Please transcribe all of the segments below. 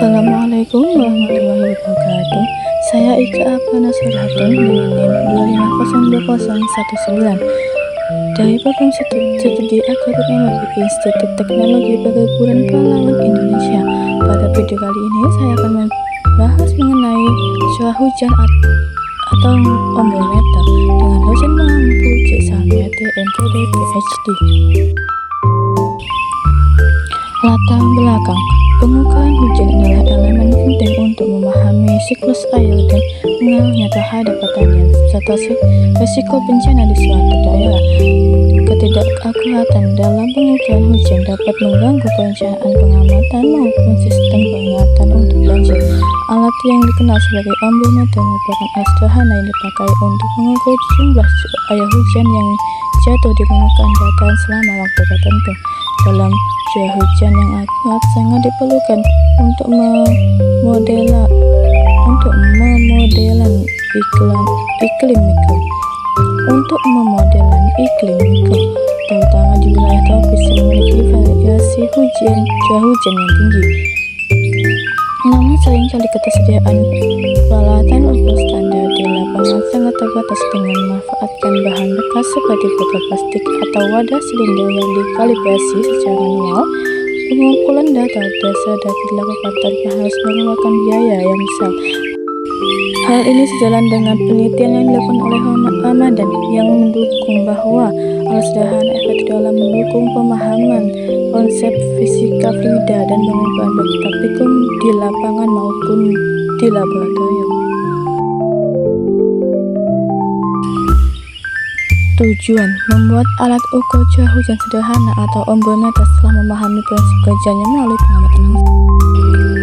Assalamualaikum warahmatullahi wabarakatuh. Saya Ika Apana Surhatun dengan NIM 2502019 dari program studi Agroteknologi Institut Teknologi Perkebunan Pahlawan Indonesia. Pada video kali ini saya akan membahas mengenai curah hujan atau ombrometer dengan dosen pengampu C. Samyati MPD PhD. Latar belakang. Pengukuran hujan adalah elemen penting untuk memahami siklus air dan pengaruhnya terhadap pertanian serta risiko bencana di suatu daerah. Ketidakakuratan dalam pengukuran hujan dapat mengganggu perencanaan pengamatan maupun sistem peringatan untuk banjir. Alat yang dikenal sebagai ombrometer merupakan alat sederhana yang dipakai untuk mengukur jumlah air hujan yang jatuh di permukaan dataran selama waktu tertentu. Dalam curah hujan yang akurat sangat diperlukan untuk memodelan iklim mikro. Untuk memodelan iklim mikro, terutama di wilayah tropis yang memiliki variasi curah hujan yang tinggi. Namun seringkali ketersediaan peralatan ukur standar di lapangan sangat terbatas dengan memanfaatkan bahan bekas seperti botol plastik atau wadah silinder yang dikalibrasi secara manual. Pengumpulan data dasar dapat dilakukan tanpa harus mengeluarkan biaya yang besar. Hal ini sejalan dengan penelitian yang dilakukan oleh Ramadan yang mendukung bahwa alat sederhana efektif dalam mendukung pemahaman konsep fisika fluida dan pengukuran praktikum di lapangan maupun di laboratorium. Tujuan membuat alat ukur curah hujan sederhana atau ombrometer setelah memahami prinsip kerjanya melalui pengamatan langsung.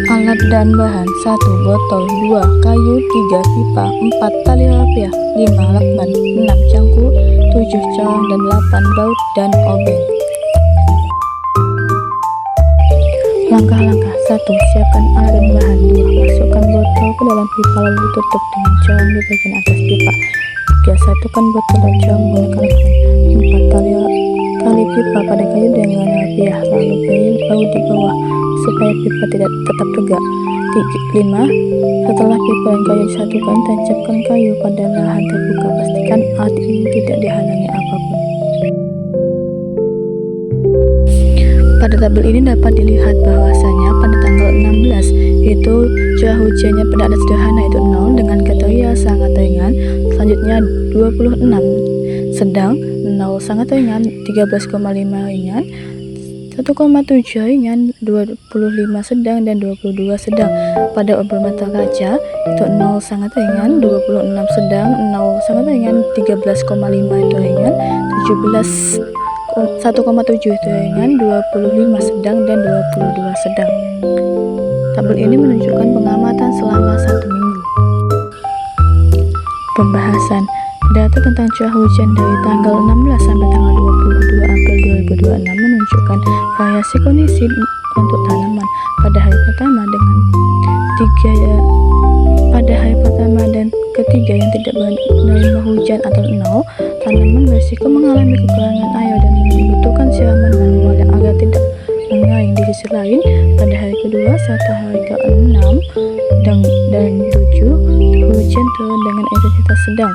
Alat dan bahan: 1. Botol, 2. Kayu, 3. Pipa, 4. Tali rapiah, 5. Lakban, 6. Cangkul, 7. Corong, dan 8. Baut dan obeng. Langkah-langkah: 1. Siapkan alat dan bahan. 2. Masukkan botol ke dalam pipa lalu tutup dengan corong di bagian atas pipa. 3. Satukan botol dan corong menggunakan lakban. 4. Tali pipa pada kayu dengan rapiah lalu beri baut di bawah supaya pipa tidak tetap tegak. 5. Setelah pipa dan kayu disatukan, tancapkan kayu pada lahan terbuka. Pastikan alat ini tidak dihalangi apapun. Pada tabel ini dapat dilihat bahwasanya pada tanggal 16 itu curah hujannya pada alat sederhana itu 0 dengan kriteria sangat ringan, selanjutnya 26 sedang, 0 sangat ringan, 13,5 ringan, 1,7 ringan, 25 sedang, dan 22 sedang. Pada ombrometer kaca itu 0 sangat ringan, 26 sedang, 0 sangat ringan, 13,5 itu ringan, 1,7 itu ringan, 25 sedang, dan 22 sedang. Tabel ini menunjukkan pengamatan selama 1 minggu. Pembahasan data tentang curah hujan dari tanggal 16 sampai tanggal 22 April 2026 menunjukkan variasi kondisi untuk tanaman pada hari pertama dan ketiga yang tidak menerima hujan atau 0. Tanaman berisiko mengalami kekurangan air dan membutuhkan siraman manual yang agar tidak mengering. Di sisi lain, pada hari kedua serta hari ke-6 dan 7 hujan turun dengan intensitas sedang.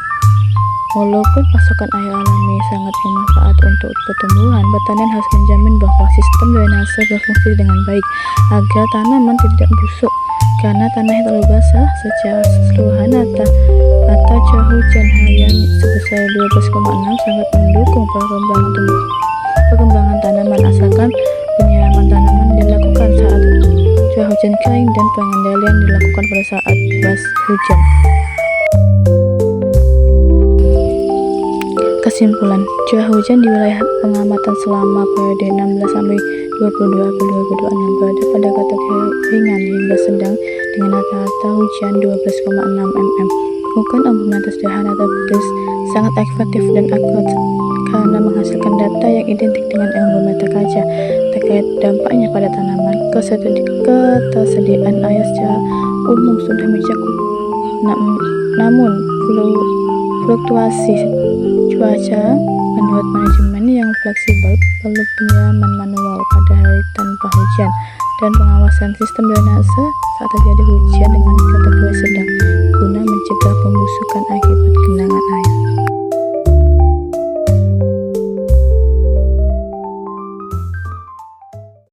Walaupun pasokan air alami sangat bermanfaat untuk pertumbuhan, pertanian harus menjamin bahwa sistem drainase berfungsi dengan baik agar tanaman tidak busuk karena tanahnya terlalu basah. Secara keseluruhan, rata curah hujan harian sebesar 12,6 sangat mendukung perkembangan tanaman asalkan penyiraman tanaman dilakukan saat curah hujan kering dan pengendalian dilakukan pada saat bas hujan. Kesimpulan, curah hujan di wilayah pengamatan selama periode 16 sampai 22 April 2026 berada pada kategori ringan hingga sedang dengan rata-rata hujan 12,6 mm. Pengukuran ombrometer sederhana terbukti sangat efektif dan akurat karena menghasilkan data yang identik dengan ombrometer kaca terkait dampaknya pada tanaman. Ketersediaan air secara umum sudah mencakup, namun fluktuasi cuaca menurut manajemen yang fleksibel perlu penyiraman manual pada hari tanpa hujan. dan pengawasan sistem drainase saat terjadi hujan dengan kategori sedang guna mencegah